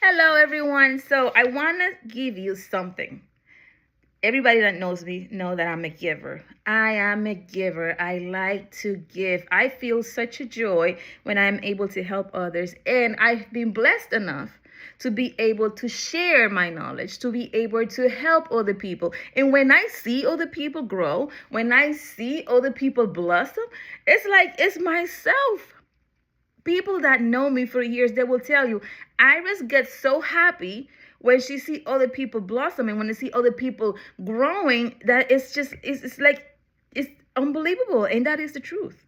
Hello, everyone. So I want to give you something. Everybody that knows me know that I'm a giver. I am a giver. I like to give. I feel such a joy when I'm able to help others. And I've been blessed enough to be able to share my knowledge, to be able to help other people. And when I see other people grow, when I see other people blossom, it's like it's myself. People that know me for years, they will tell you, Iris gets so happy when she see other people blossoming, when they see other people growing, that it's like it's unbelievable. And that is the truth.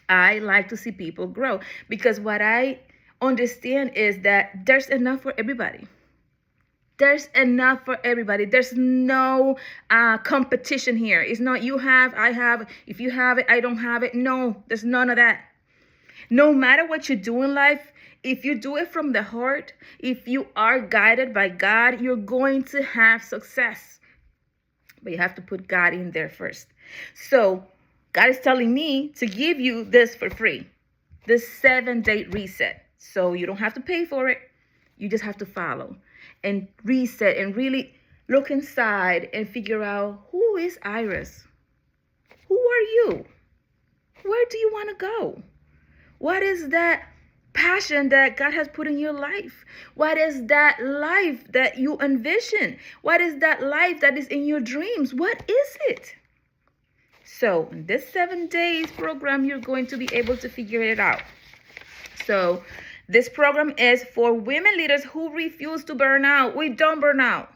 I like to see people grow because what I understand is that there's enough for everybody. There's enough for everybody. There's no competition here. It's not you have, I have. If you have it, I don't have it. No, there's none of that. No matter what you do in life, if you do it from the heart, if you are guided by God, you're going to have success. But you have to put God in there first. So God is telling me to give you this for free, this 7-day reset. So you don't have to pay for it. You just have to follow and reset and really look inside and figure out, who is Iris? Who are you? Where do you want to go? What is that passion that God has put in your life? What is that life that you envision? What is that life that is in your dreams? What is it? So in this 7 days program, you're going to be able to figure it out. So this program is for women leaders who refuse to burn out. We don't burn out.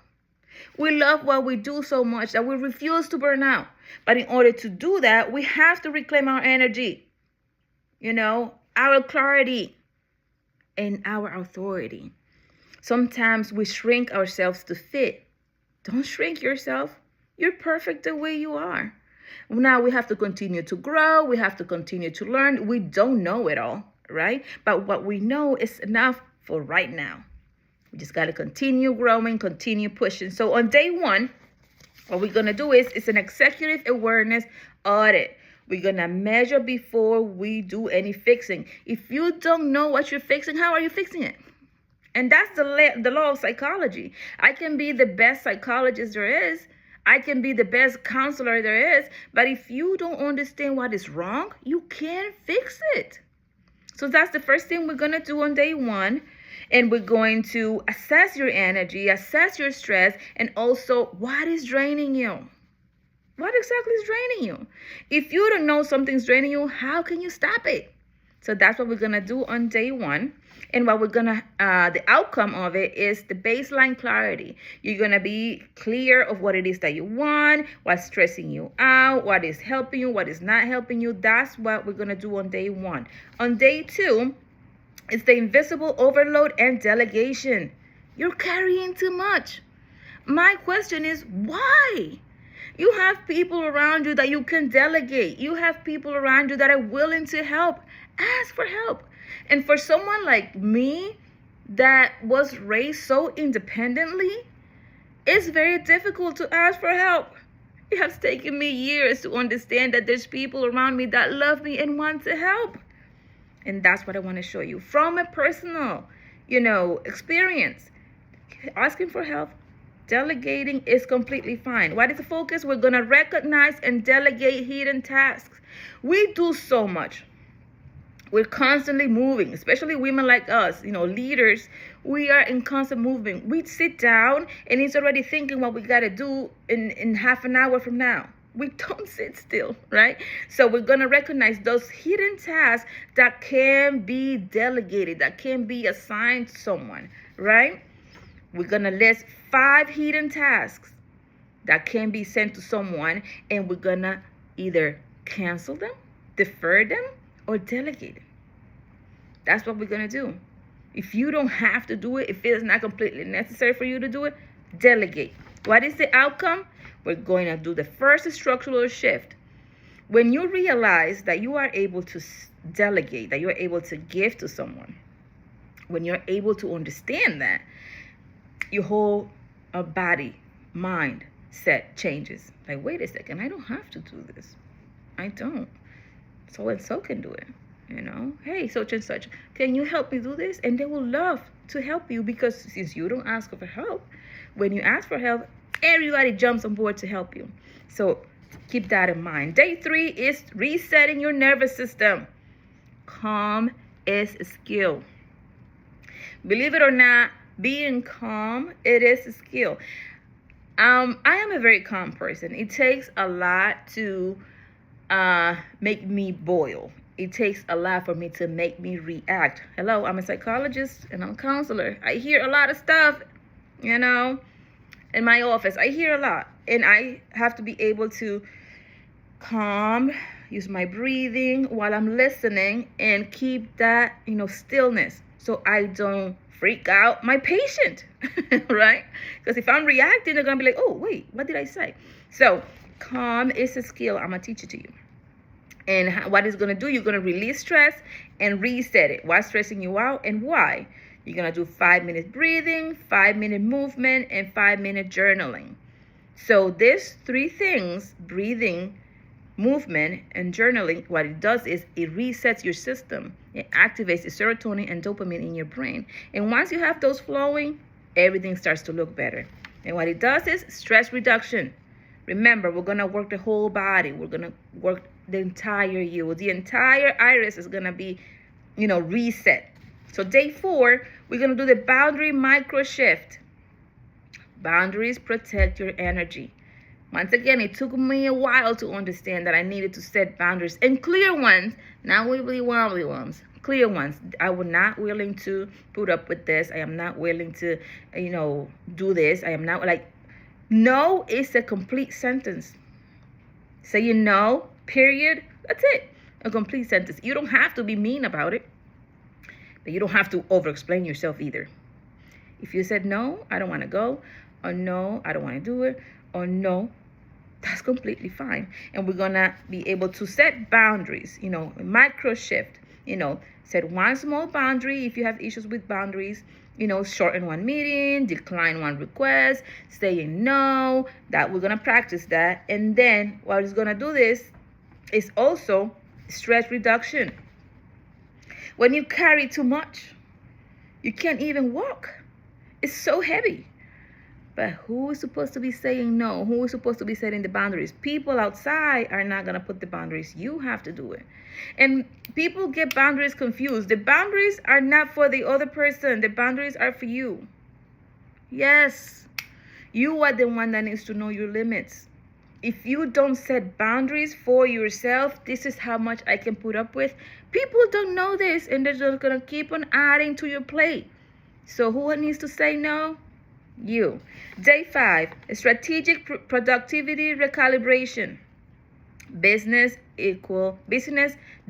We love what we do so much that we refuse to burn out. But in order to do that, we have to reclaim our energy. Our clarity and our authority. Sometimes we shrink ourselves to fit. Don't shrink yourself. You're perfect the way you are. Now we have to continue to grow. We have to continue to learn. We don't know it all, right? But what we know is enough for right now. We just got to continue growing, continue pushing. So on day 1, what we're going to do is it's an executive awareness audit. We're going to measure before we do any fixing. If you don't know what you're fixing, how are you fixing it? And that's the law of psychology. I can be the best psychologist there is. I can be the best counselor there is. But if you don't understand what is wrong, you can't fix it. So that's the first thing we're going to do on day 1. And we're going to assess your energy, assess your stress, and also what is draining you. What exactly is draining you? If you don't know something's draining you, how can you stop it? So that's what we're going to do on day 1. And what we're going to, the outcome of it is the baseline clarity. You're going to be clear of what it is that you want, what's stressing you out, what is helping you, what is not helping you. That's what we're going to do on day 1. On day 2, it's the invisible overload and delegation. You're carrying too much. My question is, why? You have people around you that you can delegate. You have people around you that are willing to help. Ask for help. And for someone like me that was raised so independently, it's very difficult to ask for help. It has taken me years to understand that there's people around me that love me and want to help. And that's what I want to show you from a personal, experience. Asking for help, delegating is completely fine. What is the focus? We're going to recognize and delegate hidden tasks. We do so much. We're constantly moving, especially women like us, leaders. We are in constant movement. We sit down and it's already thinking what we got to do in half an hour from now. We don't sit still, right? So we're going to recognize those hidden tasks that can be delegated, that can be assigned to someone, right? We're going to list 5 hidden tasks that can be sent to someone, and we're going to either cancel them, defer them, or delegate them. That's what we're going to do. If you don't have to do it, if it is not completely necessary for you to do it, delegate. What is the outcome? We're going to do the first structural shift. When you realize that you are able to delegate, that you're able to give to someone, when you're able to understand that, your whole body, mind, set changes. Like, wait a second, I don't have to do this. I don't. So and so can do it. Hey, such and such, can you help me do this? And they will love to help you, because since you don't ask for help, when you ask for help, everybody jumps on board to help you. So keep that in mind. Day 3 is resetting your nervous system. Calm is a skill. Believe it or not, being calm, it is a skill. I am a very calm person. It takes a lot to make me boil. It takes a lot for me to make me react. Hello, I'm a psychologist and I'm a counselor. I hear a lot of stuff, in my office. I hear a lot, and I have to be able to calm, use my breathing while I'm listening, and keep that, stillness, so I don't freak out my patient, right? Because if I'm reacting, they're gonna be like, oh, wait, what did I say? So calm is a skill. I'm gonna teach it to you. And what it's going to do, you're going to release stress and reset it. What's stressing you out and why? You're going to do 5-minute breathing, 5-minute movement, and 5-minute journaling. So these 3 things, breathing, movement, and journaling, what it does is it resets your system. It activates the serotonin and dopamine in your brain. And once you have those flowing, everything starts to look better. And what it does is stress reduction. Remember, we're going to work the whole body. We're going to work the entire you. The entire iris is going to be, reset. So day 4, we're going to do the boundary micro shift. Boundaries protect your energy. Once again, it took me a while to understand that I needed to set boundaries, and clear ones, not wibbly wobbly ones. Clear ones. I was not willing to put up with this. I am not willing to, do this. I am not no is a complete sentence. Saying no, period. That's it. A complete sentence. You don't have to be mean about it, but you don't have to over-explain yourself either. If you said no, I don't want to go, or no, I don't want to do it, or no, that's completely fine. And we're going to be able to set boundaries, micro shift, set one small boundary. If you have issues with boundaries, shorten one meeting, decline one request, saying no, that we're going to practice that. And then what is going to do this is also stress reduction. When you carry too much, you can't even walk. It's so heavy. But who is supposed to be saying no? Who is supposed to be setting the boundaries? People outside are not going to put the boundaries. You have to do it. And people get boundaries confused. The boundaries are not for the other person. The boundaries are for you. Yes, you are the one that needs to know your limits. If you don't set boundaries for yourself, this is how much I can put up with. People don't know this, and they're just going to keep on adding to your plate. So who needs to say no? You. Day 5, strategic productivity recalibration. Business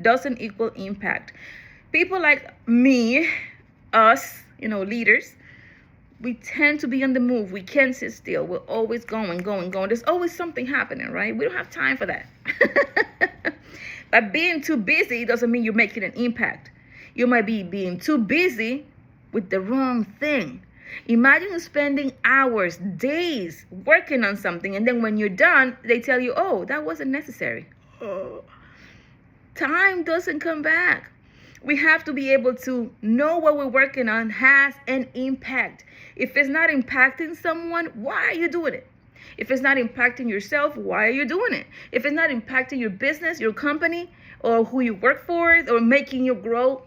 doesn't equal impact. People like me, us, leaders, we tend to be on the move. We can't sit still. We're always going. There's always something happening, right? We don't have time for that. But being too busy doesn't mean you're making an impact. You might be being too busy with the wrong thing. Imagine spending hours, days working on something, and then when you're done, they tell you, oh, that wasn't necessary. Oh. Time doesn't come back. We have to be able to know what we're working on has an impact. If it's not impacting someone, why are you doing it? If it's not impacting yourself, why are you doing it? If it's not impacting your business, your company, or who you work for, or making you grow,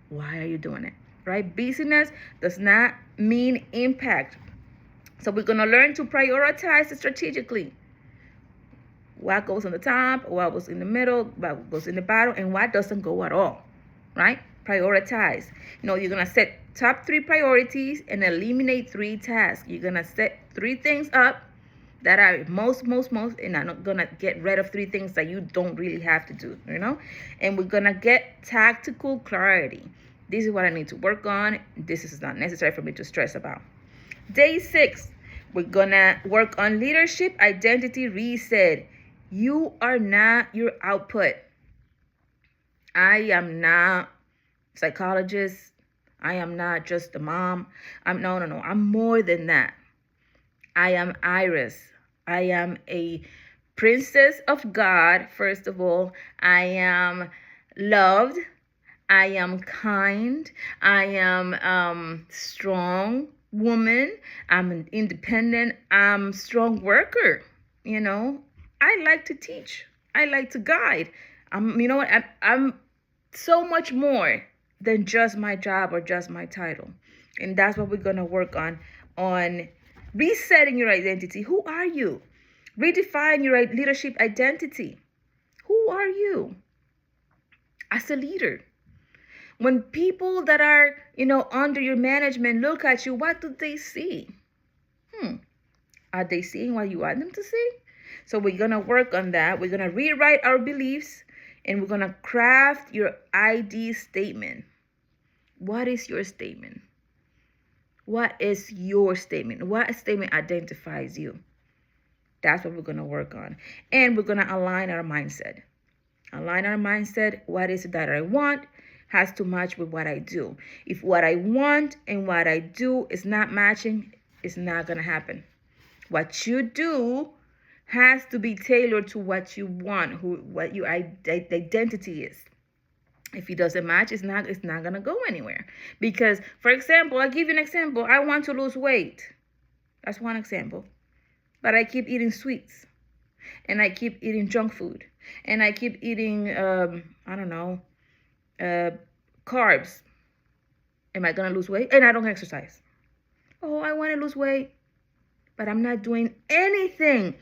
why are you doing it? Right? Busyness does not mean impact. So we're going to learn to prioritize strategically. What goes on the top, what goes in the middle, what goes in the bottom, and what doesn't go at all. Right? Prioritize. You're going to set top 3 priorities and eliminate 3 tasks. You're going to set 3 things up that are most, and I'm not going to get rid of 3 things that you don't really have to do, And we're going to get tactical clarity. This is what I need to work on. This is not necessary for me to stress about. Day 6, we're going to work on leadership identity reset. You are not your output. I am not a psychologist. I am not just a mom. No. I'm more than that. I am Iris. I am a princess of God, first of all. I am loved. I am kind. I am strong woman. I'm an independent. I'm strong worker. You know, I like to teach. I like to guide. You know what? I'm so much more than just my job or just my title. And that's what we're gonna work on resetting your identity. Who are you? Redefine your leadership identity. Who are you as a leader? When people that are, under your management look at you, what do they see? Are they seeing what you want them to see? So we're going to work on that. We're going to rewrite our beliefs, and we're going to craft your ID statement. What is your statement? What is your statement? What statement identifies you? That's what we're going to work on. And we're going to align our mindset. Align our mindset. What is it that I want has to match with what I do. If what I want and what I do is not matching, it's not going to happen. What you do has to be tailored to what you want, what your identity is. If it doesn't match, it's not going to go anywhere. Because, for example, I'll give you an example. I want to lose weight. That's one example. But I keep eating sweets. And I keep eating junk food. And I keep eating, carbs. Am I going to lose weight? And I don't exercise. Oh, I want to lose weight. But I'm not doing anything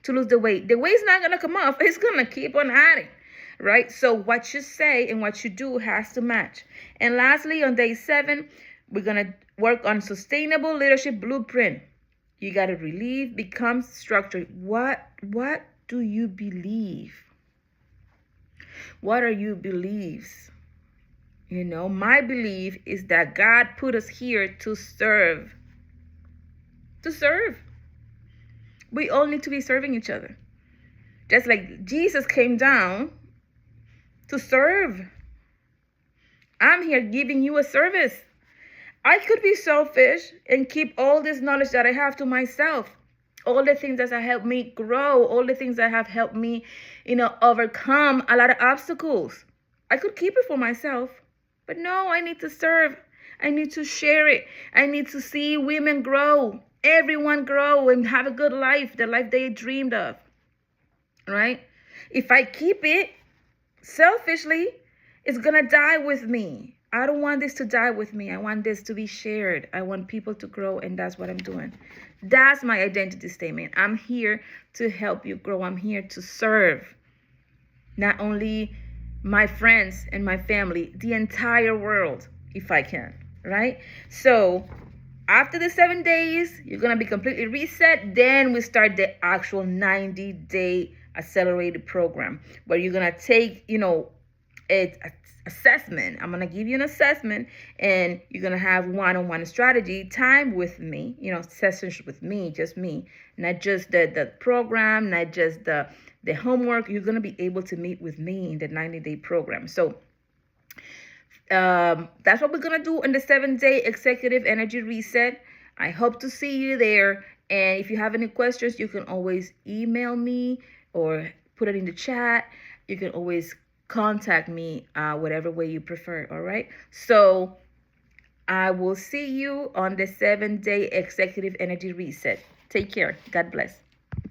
to lose the weight. The weight's not going to come off. It's going to keep on adding, right? So what you say and what you do has to match. And lastly, on day 7, we're going to work on sustainable leadership blueprint. You got to relieve, become structured. What do you believe? What are your beliefs? My belief is that God put us here to serve. To serve. We all need to be serving each other. Just like Jesus came down to serve. I'm here giving you a service. I could be selfish and keep all this knowledge that I have to myself. All the things that have helped me grow, all the things that have helped me, overcome a lot of obstacles. I could keep it for myself. But no, I need to serve. I need to share it. I need to see women grow. Everyone grow and have a good life, the life they dreamed of. Right? If I keep it selfishly, it's going to die with me. I don't want this to die with me. I want this to be shared. I want people to grow, and that's what I'm doing. That's my identity statement. I'm here to help you grow. I'm here to serve. Not only my friends and my family, the entire world, if I can, right? So after the 7 days, you're going to be completely reset. Then we start the actual 90-day accelerated program where you're going to take, an assessment. I'm going to give you an assessment, and you're going to have one-on-one strategy time with me, sessions with me, just me, not just the program, not just the homework. You're going to be able to meet with me in the 90-day program. So that's what we're going to do in the 7-day executive energy reset. I hope to see you there. And if you have any questions, you can always email me or put it in the chat. You can always contact me whatever way you prefer. All right. So I will see you on the 7-day executive energy reset. Take care. God bless.